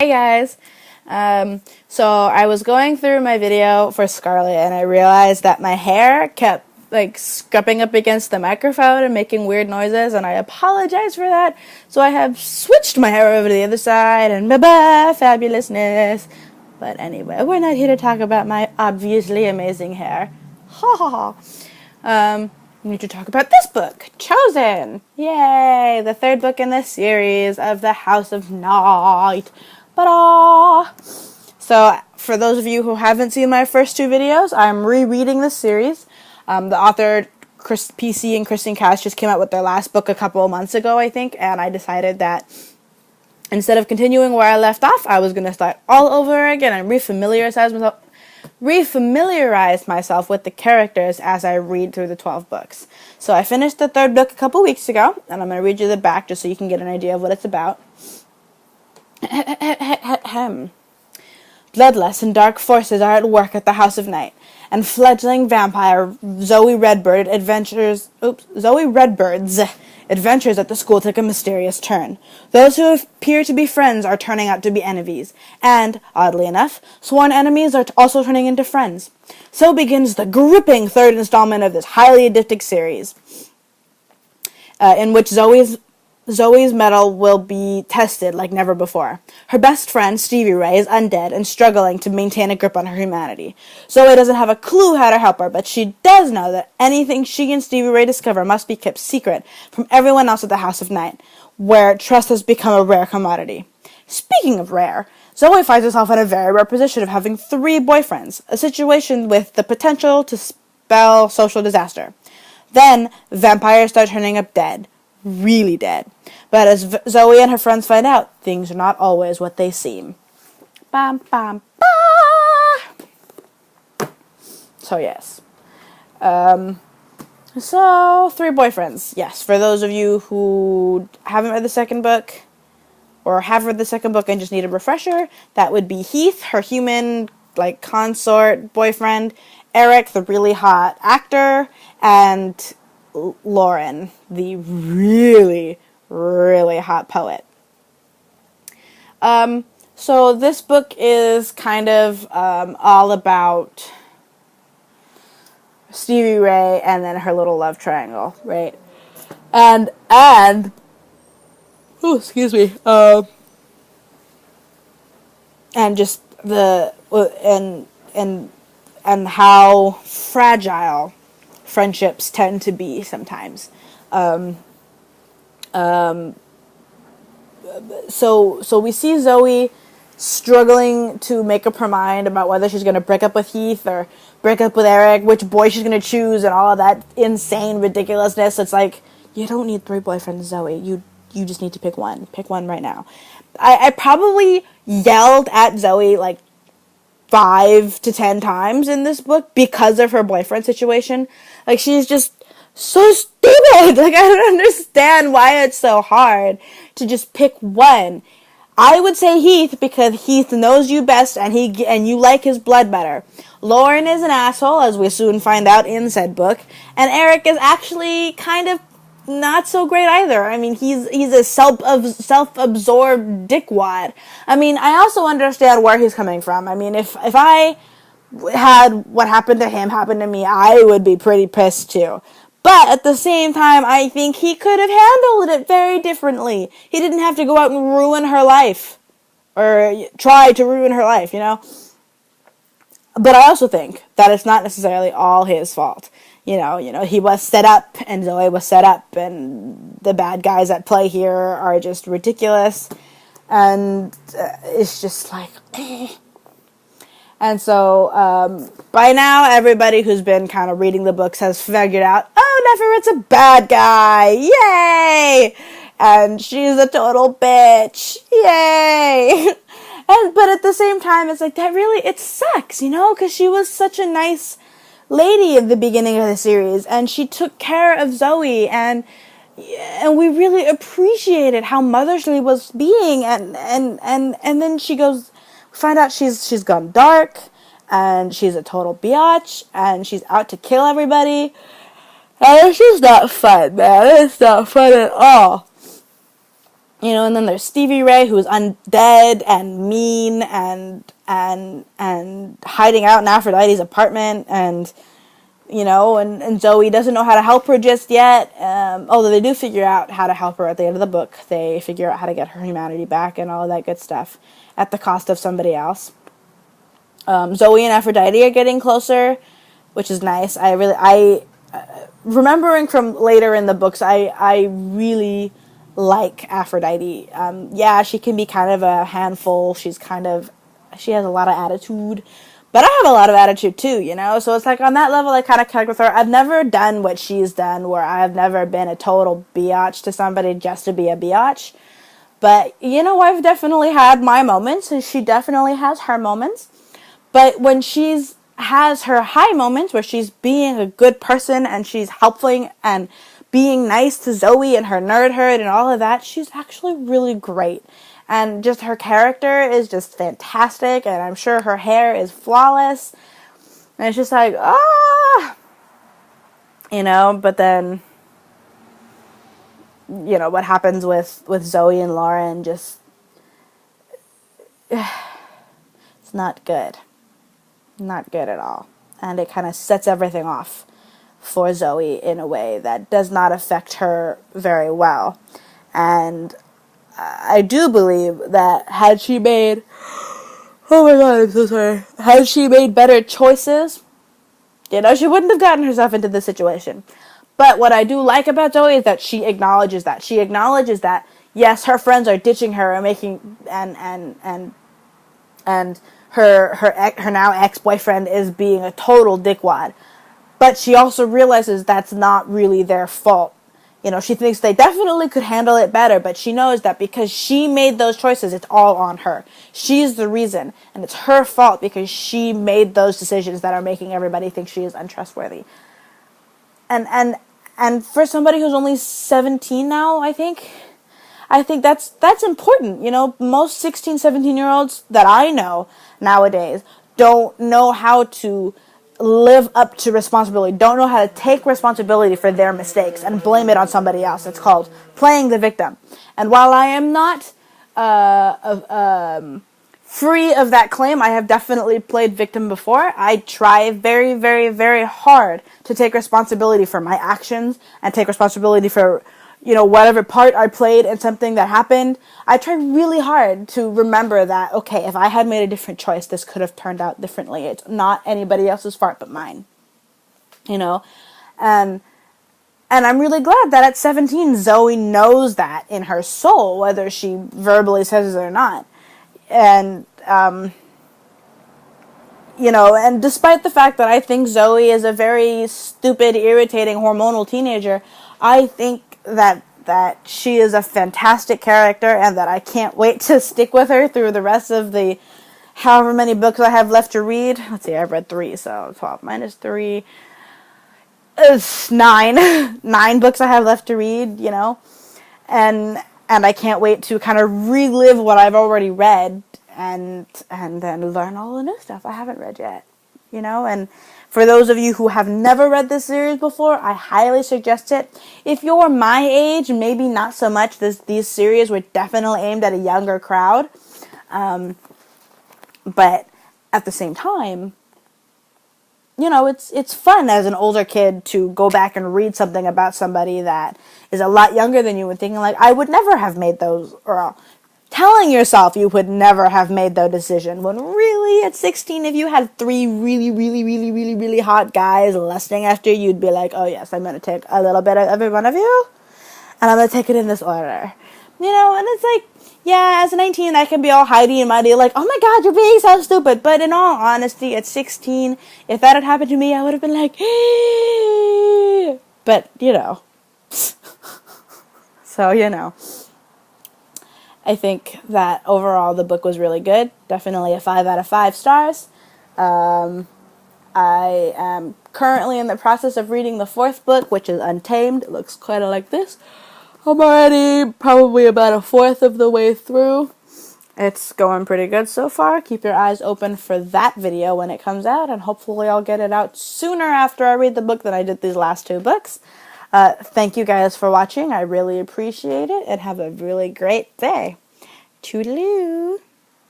Hey guys! So I was going through my video for Scarlet and I realized that my hair kept scrubbing up against the microphone and making weird noises, and I apologize for that. So I have switched my hair over to the other side and bye-bye fabulousness. But anyway, we're not here to talk about my obviously amazing hair. Ha ha ha. We need to talk about this book, Chosen! Yay! The third book in the series of the House of Night. Ta-da! So, for those of you who haven't seen my first two videos, I'm rereading this series. The author, P.C and Kristin Cast, just came out with their last book a couple of months ago, I think, and I decided that instead of continuing where I left off, I was going to start all over again and refamiliarize myself with the characters as I read through the 12 books. So I finished the third book a couple weeks ago, and I'm going to read you the back just so you can get an idea of what it's about. Bloodlust and dark forces are at work at the House of Night, and fledgling vampire Zoe Redbird's adventures at the school took a mysterious turn. Those who appear to be friends are turning out to be enemies, and, oddly enough, sworn enemies are also turning into friends. So begins the gripping third installment of this highly addictive series, in which Zoe's mettle will be tested like never before. Her best friend, Stevie Ray, is undead and struggling to maintain a grip on her humanity. Zoe doesn't have a clue how to help her, but she does know that anything she and Stevie Ray discover must be kept secret from everyone else at the House of Night, where trust has become a rare commodity. Speaking of rare, Zoe finds herself in a very rare position of having 3 boyfriends, a situation with the potential to spell social disaster. Then, vampires start turning up dead. Really dead. But as Zoe and her friends find out, things are not always what they seem. Bam, bam, ba! So, yes. So, 3 boyfriends. Yes, for those of you who haven't read the second book, or have read the second book and just need a refresher, that would be Heath, her human, consort boyfriend, Eric, the really hot actor, and Lauren, the really, really hot poet. So this book is kind of all about Stevie Ray and then her little love triangle, right? And oh, excuse me. And just and how fragile friendships tend to be sometimes. So we see Zoe struggling to make up her mind about whether she's going to break up with Heath or break up with Eric, which boy she's going to choose, and all of that insane ridiculousness. It's like, you don't need 3 boyfriends, Zoe. You just need to pick one. Pick one right now. I probably yelled at Zoe 5 to 10 times in this book because of her boyfriend situation. She's just so stupid. I don't understand why it's so hard to just pick one. I would say Heath because Heath knows you best and you like his blood better. Lauren is an asshole, as we soon find out in said book, and Eric is actually kind of not so great either. I mean, he's a self-absorbed dickwad. I mean, I also understand where he's coming from. I mean, if I had what happened to him happen to me, I would be pretty pissed too. But at the same time, I think he could have handled it very differently. He didn't have to go out and ruin her life. Or try to ruin her life, you know? But I also think that it's not necessarily all his fault. You know, he was set up, and Zoe was set up, and the bad guys at play here are just ridiculous. And it's just And so, by now, everybody who's been kind of reading the books has figured out, oh, Neferet's a bad guy, yay! And she's a total bitch, yay! But at the same time, it's it sucks, because she was such a nice lady at the beginning of the series, and she took care of Zoe, and we really appreciated how motherly was being, and then find out she's gone dark, and she's a total biatch, and she's out to kill everybody, and it's just not fun, man. It's not fun at all. And then there's Stevie Ray, who's undead and mean and hiding out in Aphrodite's apartment, and Zoe doesn't know how to help her just yet. Although they do figure out how to help her at the end of the book. They figure out how to get her humanity back and all of that good stuff at the cost of somebody else. Zoe and Aphrodite are getting closer, which is nice. Remembering from later in the books, I really like Aphrodite. She can be kind of a handful. She has a lot of attitude, but I have a lot of attitude too, So it's like on that level, I kind of connect with her. I've never done what she's done, where I've never been a total biatch to somebody just to be a biatch. But, I've definitely had my moments, and she definitely has her moments. But when she's has her high moments, where she's being a good person and she's helping and being nice to Zoe and her nerdhood and all of that, she's actually really great. And just her character is just fantastic, and I'm sure her hair is flawless. And it's just like, but then, what happens with Zoe and Lauren just, it's not good. Not good at all. And it kind of sets everything off for Zoe in a way that does not affect her very well. And I do believe that had she made better choices, she wouldn't have gotten herself into this situation. But what I do like about Zoe is that she acknowledges that. She acknowledges that, yes, her friends are ditching her and making, and her now ex-boyfriend is being a total dickwad. But she also realizes that's not really their fault. She thinks they definitely could handle it better, but she knows that because she made those choices, it's all on her. She's the reason, and it's her fault because she made those decisions that are making everybody think she is untrustworthy. And for somebody who's only 17 now, I think that's important. Most 16, 17-year-olds that I know nowadays don't know how to live up to responsibility, don't know how to take responsibility for their mistakes and blame it on somebody else. It's called playing the victim. And while I am not free of that claim, I have definitely played victim before. I try very, very, very hard to take responsibility for my actions and take responsibility for whatever part I played in something that happened. I tried really hard to remember that, okay, if I had made a different choice, this could have turned out differently. It's not anybody else's fault but mine. And I'm really glad that at 17, Zoe knows that in her soul, whether she verbally says it or not. And, and despite the fact that I think Zoe is a very stupid, irritating, hormonal teenager, I think that she is a fantastic character, and that I can't wait to stick with her through the rest of the however many books I have left to read. Let's see, I've read 3, so 12 minus 3 is 9. 9 books I have left to read, and I can't wait to kind of relive what I've already read and then learn all the new stuff I haven't read yet, and for those of you who have never read this series before, I highly suggest it. If you're my age, maybe not so much. These series were definitely aimed at a younger crowd. But at the same time, it's fun as an older kid to go back and read something about somebody that is a lot younger than you and thinking, like, I would never have made those, or telling yourself you would never have made that decision, when really at 16, if you had 3 really, really, really, really, really hot guys lusting after you, you'd be like, oh yes, I'm going to take a little bit of every one of you, and I'm going to take it in this order. And it's like, yeah, as a 19, I can be all hidey and mighty, like, oh my god, you're being so stupid. But in all honesty, at 16, if that had happened to me, I would have been like, hey. But, So, I think that overall the book was really good. Definitely a 5 out of 5 stars. I am currently in the process of reading the 4th book, which is Untamed. It looks kind of like this. I'm already probably about a 1/4 of the way through. It's going pretty good so far. Keep your eyes open for that video when it comes out, and hopefully I'll get it out sooner after I read the book than I did these last 2 books. Thank you guys for watching. I really appreciate it, and have a really great day. Toodaloo.